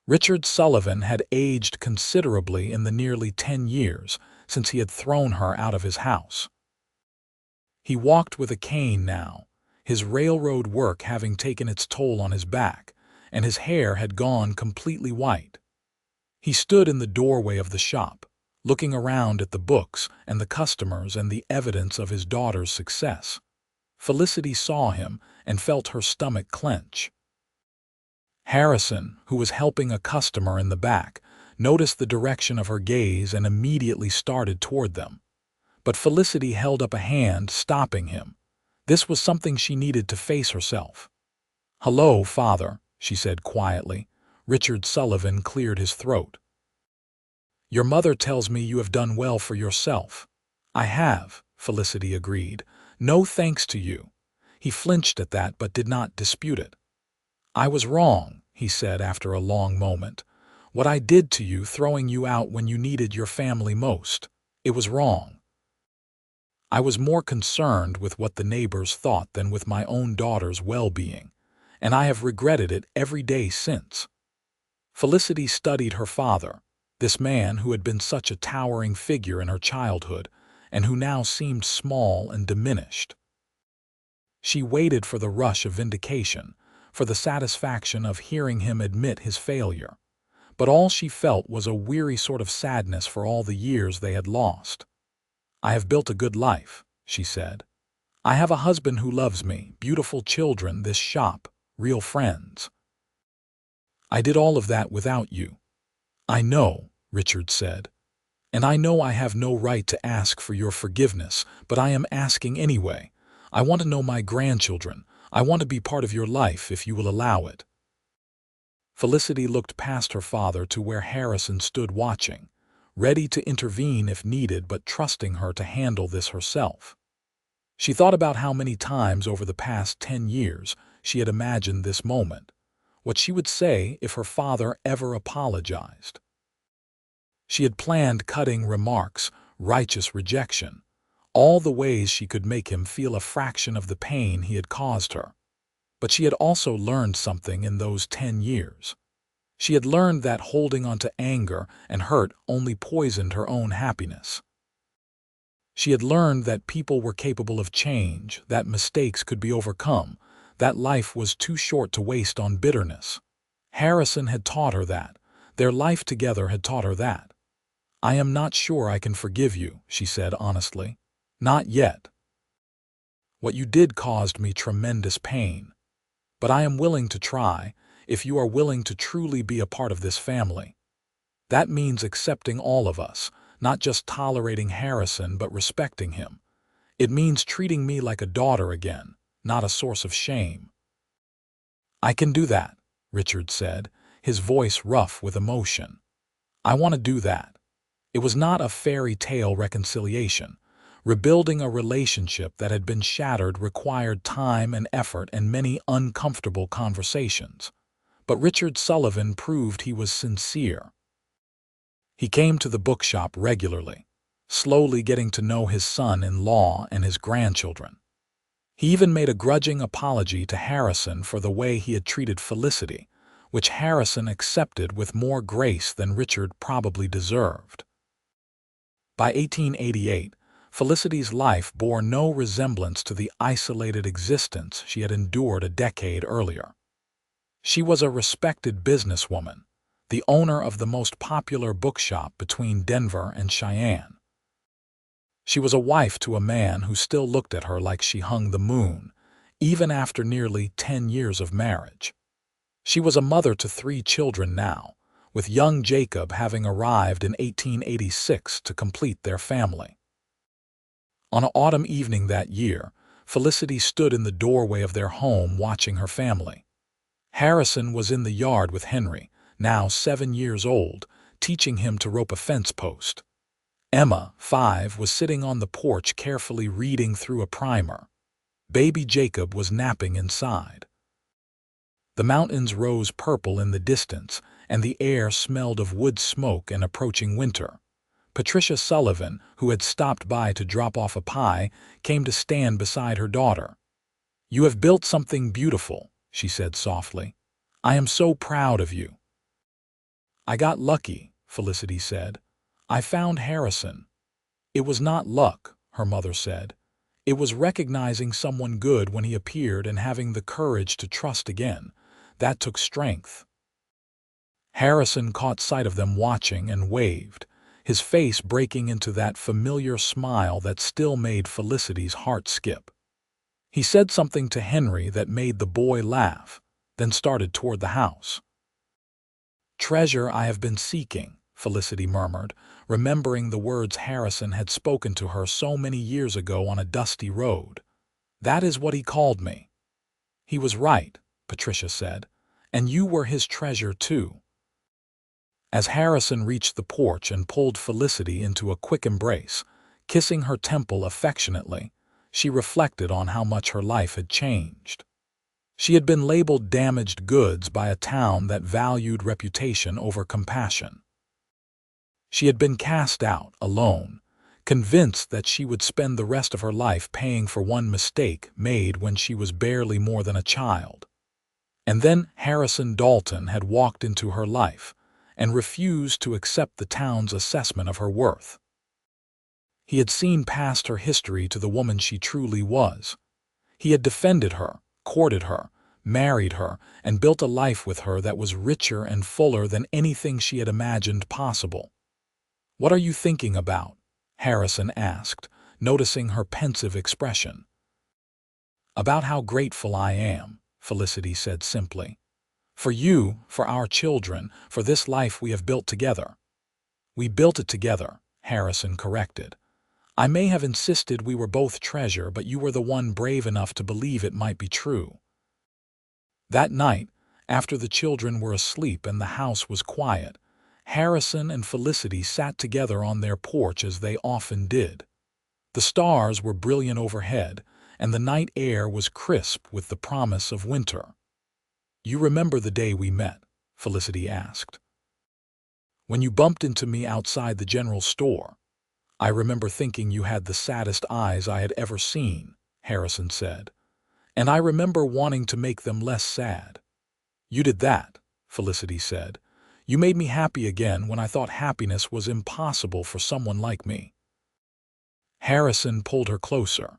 Richard Sullivan had aged considerably in the nearly 10 years since he had thrown her out of his house. He walked with a cane now, his railroad work having taken its toll on his back, and his hair had gone completely white. He stood in the doorway of the shop, looking around at the books and the customers and the evidence of his daughter's success. Felicity saw him and felt her stomach clench. Harrison, who was helping a customer in the back, noticed the direction of her gaze and immediately started toward them. But Felicity held up a hand, stopping him. This was something she needed to face herself. "Hello, Father," she said quietly. Richard Sullivan cleared his throat. "Your mother tells me you have done well for yourself. I have, Felicity agreed. No thanks to you. He flinched at that but did not dispute it. I was wrong, he said after a long moment. What I did to you, throwing you out when you needed your family most, it was wrong. I was more concerned with what the neighbors thought than with my own daughter's well-being, and I have regretted it every day since. Felicity studied her father, this man who had been such a towering figure in her childhood and who now seemed small and diminished. She waited for the rush of vindication, for the satisfaction of hearing him admit his failure, but all she felt was a weary sort of sadness for all the years they had lost. I have built a good life, she said. I have a husband who loves me, beautiful children, this shop, real friends. I did all of that without you. I know, Richard said, and I know I have no right to ask for your forgiveness, but I am asking anyway. I want to know my grandchildren. I want to be part of your life if you will allow it. Felicity looked past her father to where Harrison stood watching, ready to intervene if needed but trusting her to handle this herself. She thought about how many times over the past 10 years she had imagined this moment, what she would say if her father ever apologized. She had planned cutting remarks, righteous rejection, all the ways she could make him feel a fraction of the pain he had caused her. But she had also learned something in those 10 years. She had learned that holding on to anger and hurt only poisoned her own happiness. She had learned that people were capable of change, that mistakes could be overcome, that life was too short to waste on bitterness. Harrison had taught her that. Their life together had taught her that. I am not sure I can forgive you, she said honestly. Not yet. What you did caused me tremendous pain. But I am willing to try, if you are willing to truly be a part of this family. That means accepting all of us, not just tolerating Harrison but respecting him. It means treating me like a daughter again, not a source of shame. I can do that, Richard said, his voice rough with emotion. I want to do that. It was not a fairy tale reconciliation. Rebuilding a relationship that had been shattered required time and effort and many uncomfortable conversations. But Richard Sullivan proved he was sincere. He came to the bookshop regularly, slowly getting to know his son-in-law and his grandchildren. He even made a grudging apology to Harrison for the way he had treated Felicity, which Harrison accepted with more grace than Richard probably deserved. By 1888, Felicity's life bore no resemblance to the isolated existence she had endured a decade earlier. She was a respected businesswoman, the owner of the most popular bookshop between Denver and Cheyenne. She was a wife to a man who still looked at her like she hung the moon, even after nearly 10 years of marriage. She was a mother to 3 children now, with young Jacob having arrived in 1886 to complete their family. On an autumn evening that year, Felicity stood in the doorway of their home watching her family. Harrison was in the yard with Henry, now 7 years old, teaching him to rope a fence post. Emma, 5, was sitting on the porch carefully reading through a primer. Baby Jacob was napping inside. The mountains rose purple in the distance, and the air smelled of wood smoke and approaching winter. Patricia Sullivan, who had stopped by to drop off a pie, came to stand beside her daughter. "You have built something beautiful," she said softly. "I am so proud of you." "I got lucky," Felicity said. "I found Harrison." "It was not luck," her mother said. "It was recognizing someone good when he appeared and having the courage to trust again. That took strength." Harrison caught sight of them watching and waved, his face breaking into that familiar smile that still made Felicity's heart skip. He said something to Henry that made the boy laugh, then started toward the house. "Treasure I have been seeking," Felicity murmured, remembering the words Harrison had spoken to her so many years ago on a dusty road. "That is what he called me." "He was right," Patricia said, "and you were his treasure too." As Harrison reached the porch and pulled Felicity into a quick embrace, Kissing her temple affectionately, she reflected on how much her life had changed. She had been labeled damaged goods by a town that valued reputation over compassion. She had been cast out, alone, convinced that she would spend the rest of her life paying for one mistake made when she was barely more than a child. And then Harrison Dalton had walked into her life and refused to accept the town's assessment of her worth. He had seen past her history to the woman she truly was. He had defended her, courted her, married her, and built a life with her that was richer and fuller than anything she had imagined possible. "What are you thinking about?" Harrison asked, noticing her pensive expression. "About how grateful I am," Felicity said simply. "For you, for our children, for this life we have built together." "We built it together," Harrison corrected. "I may have insisted we were both treasure, but you were the one brave enough to believe it might be true." That night, after the children were asleep and the house was quiet, Harrison and Felicity sat together on their porch as they often did. The stars were brilliant overhead, and the night air was crisp with the promise of winter. "You remember the day we met?" Felicity asked. "When you bumped into me outside the general store. I remember thinking you had the saddest eyes I had ever seen," Harrison said. "And I remember wanting to make them less sad." "You did that," Felicity said. "You made me happy again when I thought happiness was impossible for someone like me." Harrison pulled her closer.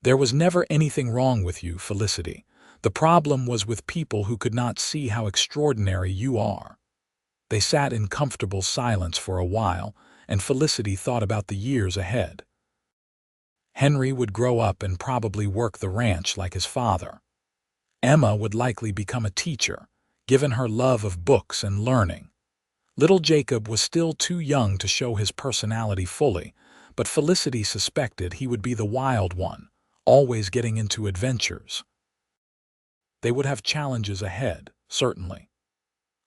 "There was never anything wrong with you, Felicity. The problem was with people who could not see how extraordinary you are." They sat in comfortable silence for a while, and Felicity thought about the years ahead. Henry would grow up and probably work the ranch like his father. Emma would likely become a teacher, given her love of books and learning. Little Jacob was still too young to show his personality fully, but Felicity suspected he would be the wild one, always getting into adventures. They would have challenges ahead, certainly.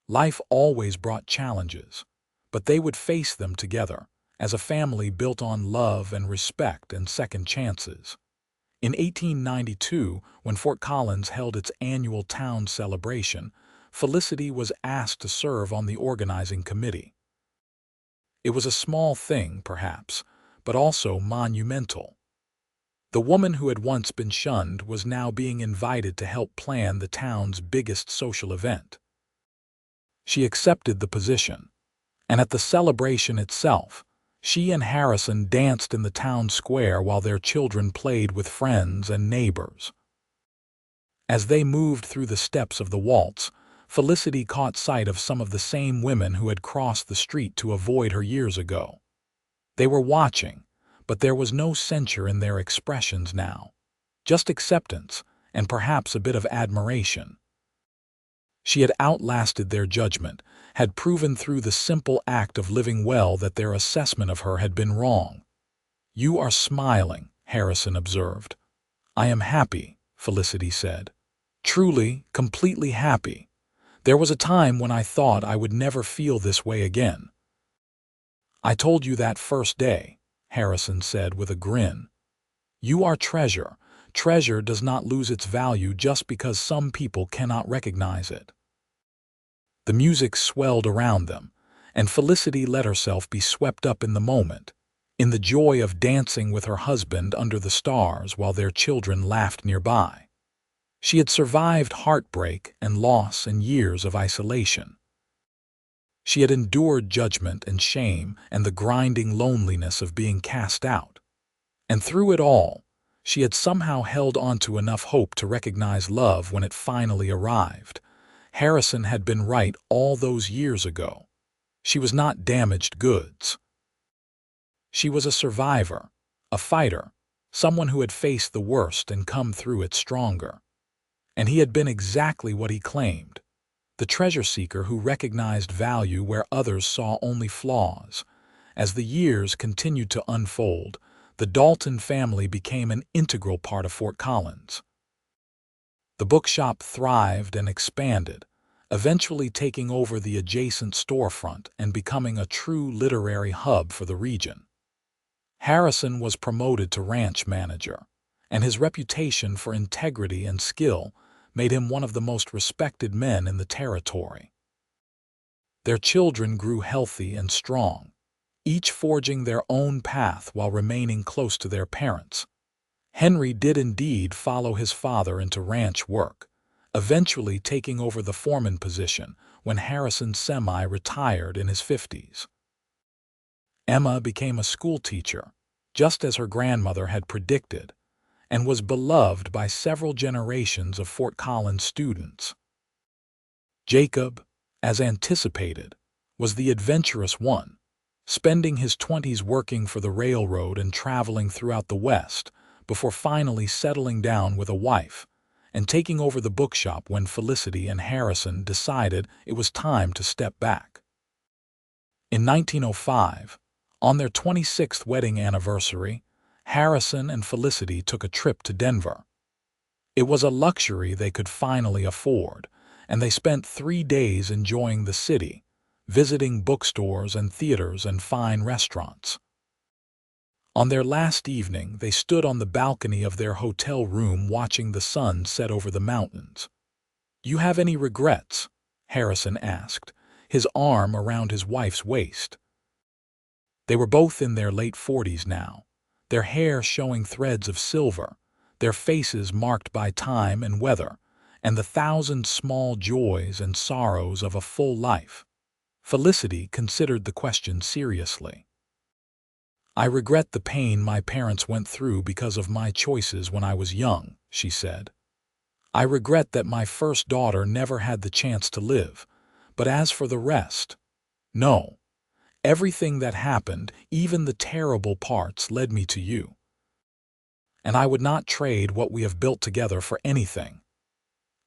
Life always brought challenges, but they would face them together, as a family built on love and respect and second chances. In 1892, when Fort Collins held its annual town celebration, Felicity was asked to serve on the organizing committee. It was a small thing, perhaps, but also monumental. The woman who had once been shunned was now being invited to help plan the town's biggest social event. She accepted the position, and at the celebration itself, she and Harrison danced in the town square while their children played with friends and neighbors. As they moved through the steps of the waltz, Felicity caught sight of some of the same women who had crossed the street to avoid her years ago. They were watching, but there was no censure in their expressions now, just acceptance and perhaps a bit of admiration. She had outlasted their judgment, had proven through the simple act of living well that their assessment of her had been wrong. "You are smiling," Harrison observed. "I am happy," Felicity said. "Truly, completely happy. There was a time when I thought I would never feel this way again." "I told you that first day," Harrison said with a grin. "You are treasure. Treasure does not lose its value just because some people cannot recognize it." The music swelled around them, and Felicity let herself be swept up in the moment, in the joy of dancing with her husband under the stars while their children laughed nearby. She had survived heartbreak and loss and years of isolation. She had endured judgment and shame and the grinding loneliness of being cast out. And through it all, she had somehow held on to enough hope to recognize love when it finally arrived. Harrison had been right all those years ago. She was not damaged goods. She was a survivor, a fighter, someone who had faced the worst and come through it stronger. And he had been exactly what he claimed, the treasure seeker who recognized value where others saw only flaws. As the years continued to unfold, the Dalton family became an integral part of Fort Collins. The bookshop thrived and expanded, eventually taking over the adjacent storefront and becoming a true literary hub for the region. Harrison was promoted to ranch manager, and his reputation for integrity and skill made him one of the most respected men in the territory. Their children grew healthy and strong, each forging their own path while remaining close to their parents. Henry did indeed follow his father into ranch work, eventually taking over the foreman position when Harrison semi-retired in his 50s. Emma became a schoolteacher, just as her grandmother had predicted, and was beloved by several generations of Fort Collins students. Jacob, as anticipated, was the adventurous one, spending his 20s working for the railroad and traveling throughout the West before finally settling down with a wife and taking over the bookshop when Felicity and Harrison decided it was time to step back. In 1905, on their 26th wedding anniversary, Harrison and Felicity took a trip to Denver. It was a luxury they could finally afford, and they spent 3 days enjoying the city, visiting bookstores and theaters and fine restaurants. On their last evening, they stood on the balcony of their hotel room watching the sun set over the mountains. "You have any regrets?" Harrison asked, his arm around his wife's waist. They were both in their late 40s now, their hair showing threads of silver, their faces marked by time and weather, and the thousand small joys and sorrows of a full life. Felicity considered the question seriously. "I regret the pain my parents went through because of my choices when I was young," she said. "I regret that my first daughter never had the chance to live, but as for the rest, no. Everything that happened, even the terrible parts, led me to you. And I would not trade what we have built together for anything.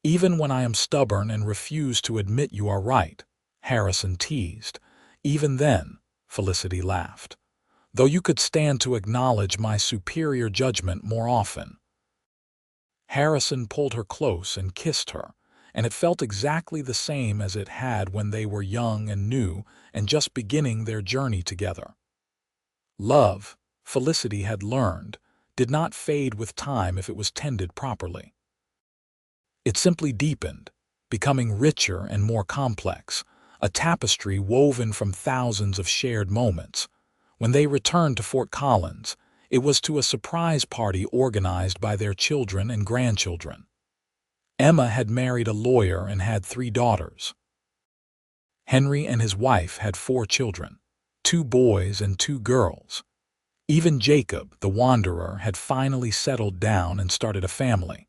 Even when I am stubborn and refuse to admit you are right," Harrison teased. "Even then," Felicity laughed, "though you could stand to acknowledge my superior judgment more often." Harrison pulled her close and kissed her, and it felt exactly the same as it had when they were young and new and just beginning their journey together. Love, Felicity had learned, did not fade with time if it was tended properly. It simply deepened, becoming richer and more complex, a tapestry woven from thousands of shared moments. When they returned to Fort Collins, it was to a surprise party organized by their children and grandchildren. Emma had married a lawyer and had 3 daughters. Henry and his wife had 4 children, 2 boys and 2 girls. Even Jacob, the wanderer, had finally settled down and started a family.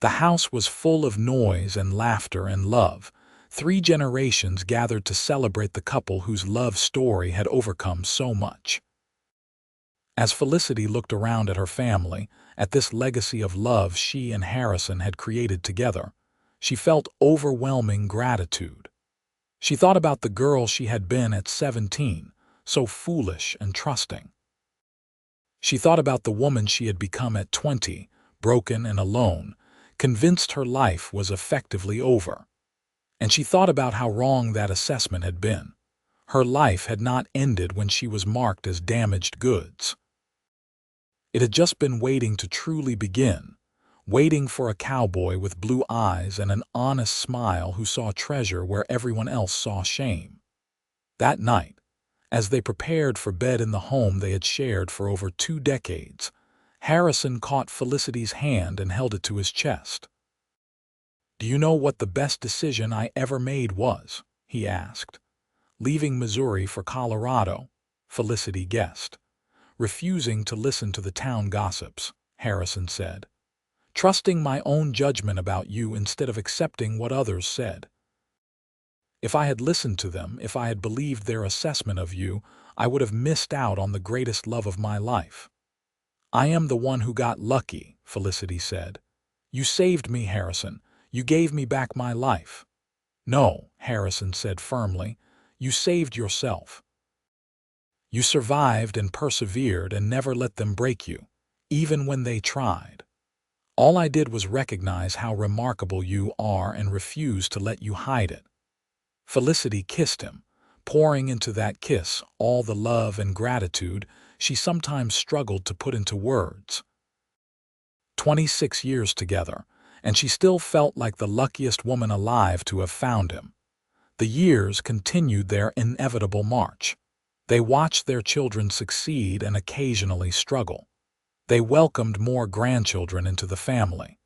The house was full of noise and laughter and love. 3 generations gathered to celebrate the couple whose love story had overcome so much. As Felicity looked around at her family, at this legacy of love she and Harrison had created together, she felt overwhelming gratitude. She thought about the girl she had been at 17, so foolish and trusting. She thought about the woman she had become at 20, broken and alone, convinced her life was effectively over. And she thought about how wrong that assessment had been. Her life had not ended when she was marked as damaged goods. It had just been waiting to truly begin, waiting for a cowboy with blue eyes and an honest smile who saw treasure where everyone else saw shame. That night, as they prepared for bed in the home they had shared for over 2 decades, Harrison caught Felicity's hand and held it to his chest. "Do you know what the best decision I ever made was?" he asked. "Leaving Missouri for Colorado," Felicity guessed. "Refusing to listen to the town gossips," Harrison said. "Trusting my own judgment about you instead of accepting what others said. If I had listened to them, if I had believed their assessment of you, I would have missed out on the greatest love of my life." "I am the one who got lucky," Felicity said. "You saved me, Harrison. You gave me back my life." "No," Harrison said firmly. "You saved yourself. You survived and persevered and never let them break you, even when they tried. All I did was recognize how remarkable you are and refuse to let you hide it." Felicity kissed him, pouring into that kiss all the love and gratitude she sometimes struggled to put into words. 26 years together, and she still felt like the luckiest woman alive to have found him. The years continued their inevitable march. They watched their children succeed and occasionally struggle. They welcomed more grandchildren into the family.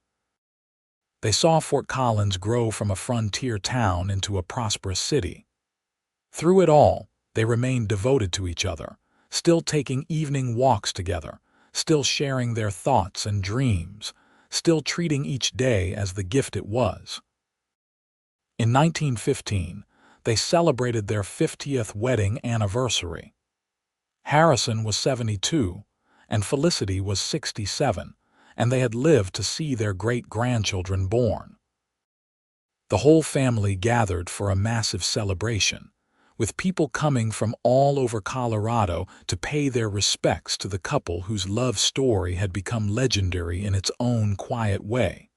They saw Fort Collins grow from a frontier town into a prosperous city. Through it all, they remained devoted to each other, still taking evening walks together, still sharing their thoughts and dreams, still treating each day as the gift it was. In 1915, they celebrated their 50th wedding anniversary. Harrison was 72, and Felicity was 67, and they had lived to see their great-grandchildren born. The whole family gathered for a massive celebration, with people coming from all over Colorado to pay their respects to the couple whose love story had become legendary in its own quiet way.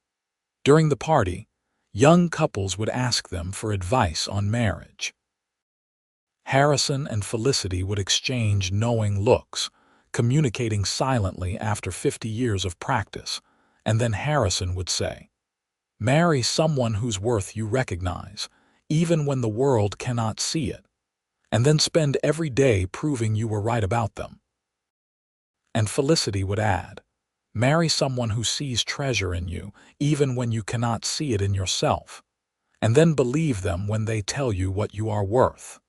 During the party, young couples would ask them for advice on marriage. Harrison and Felicity would exchange knowing looks, communicating silently after 50 years of practice, and then Harrison would say, "Marry someone whose worth you recognize, even when the world cannot see it, and then spend every day proving you were right about them." And Felicity would add, "Marry someone who sees treasure in you, even when you cannot see it in yourself, and then believe them when they tell you what you are worth."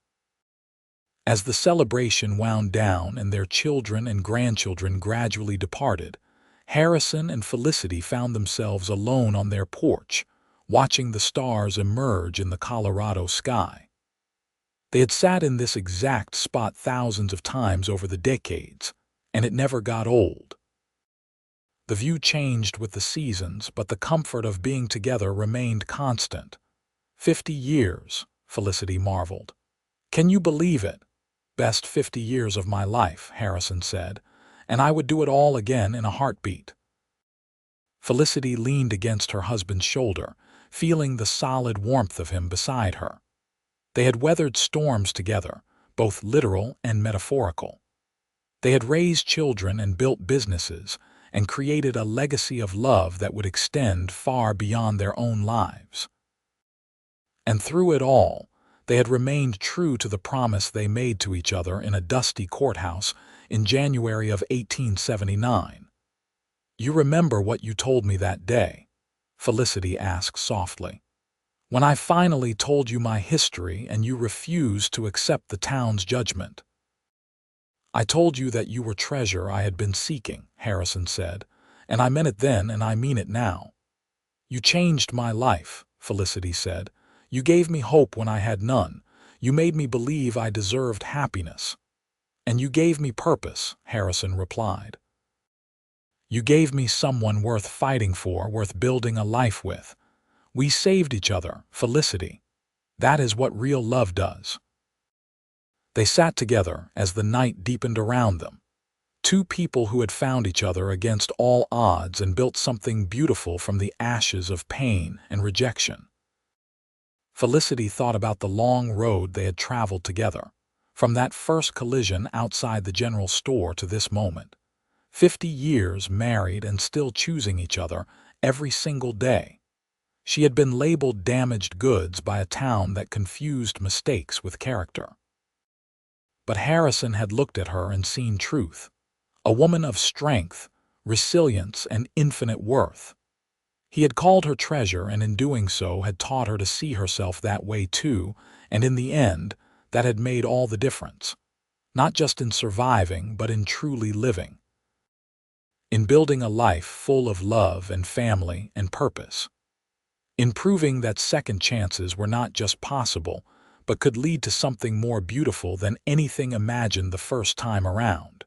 As the celebration wound down and their children and grandchildren gradually departed, Harrison and Felicity found themselves alone on their porch, watching the stars emerge in the Colorado sky. They had sat in this exact spot thousands of times over the decades, and it never got old. The view changed with the seasons, but the comfort of being together remained constant. 50 years, Felicity marveled. "Can you believe it? Best 50 years of my life," Harrison said, "and I would do it all again in a heartbeat." Felicity leaned against her husband's shoulder, feeling the solid warmth of him beside her. They had weathered storms together, both literal and metaphorical. They had raised children and built businesses, and created a legacy of love that would extend far beyond their own lives. And through it all, they had remained true to the promise they made to each other in a dusty courthouse in January of 1879. "You remember what you told me that day?" Felicity asked softly. "When I finally told you my history and you refused to accept the town's judgment." "I told you that you were treasure I had been seeking," Harrison said, "and I meant it then and I mean it now." "You changed my life," Felicity said. "You gave me hope when I had none. You made me believe I deserved happiness." "And you gave me purpose," Harrison replied. "You gave me someone worth fighting for, worth building a life with. We saved each other, Felicity. That is what real love does." They sat together as the night deepened around them. Two people who had found each other against all odds and built something beautiful from the ashes of pain and rejection. Felicity thought about the long road they had traveled together, from that first collision outside the general store to this moment. 50 years married and still choosing each other every single day. She had been labeled damaged goods by a town that confused mistakes with character. But Harrison had looked at her and seen truth, a woman of strength, resilience, and infinite worth. He had called her treasure, and in doing so had taught her to see herself that way too, and in the end, that had made all the difference, not just in surviving, but in truly living. In building a life full of love and family and purpose. In proving that second chances were not just possible, but could lead to something more beautiful than anything imagined the first time around.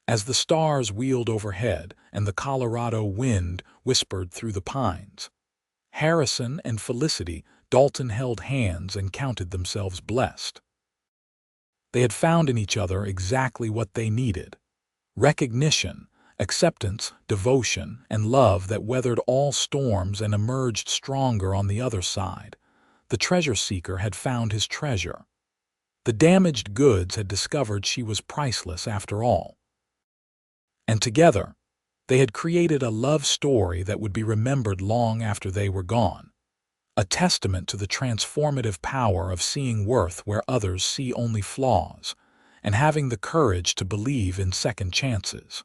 As the stars wheeled overhead and the Colorado wind whispered through the pines, Harrison and Felicity Dalton held hands and counted themselves blessed. They had found in each other exactly what they needed: recognition, acceptance, devotion, and love that weathered all storms and emerged stronger on the other side. The treasure seeker had found his treasure. The damaged goods had discovered she was priceless after all. And together, they had created a love story that would be remembered long after they were gone, a testament to the transformative power of seeing worth where others see only flaws, and having the courage to believe in second chances.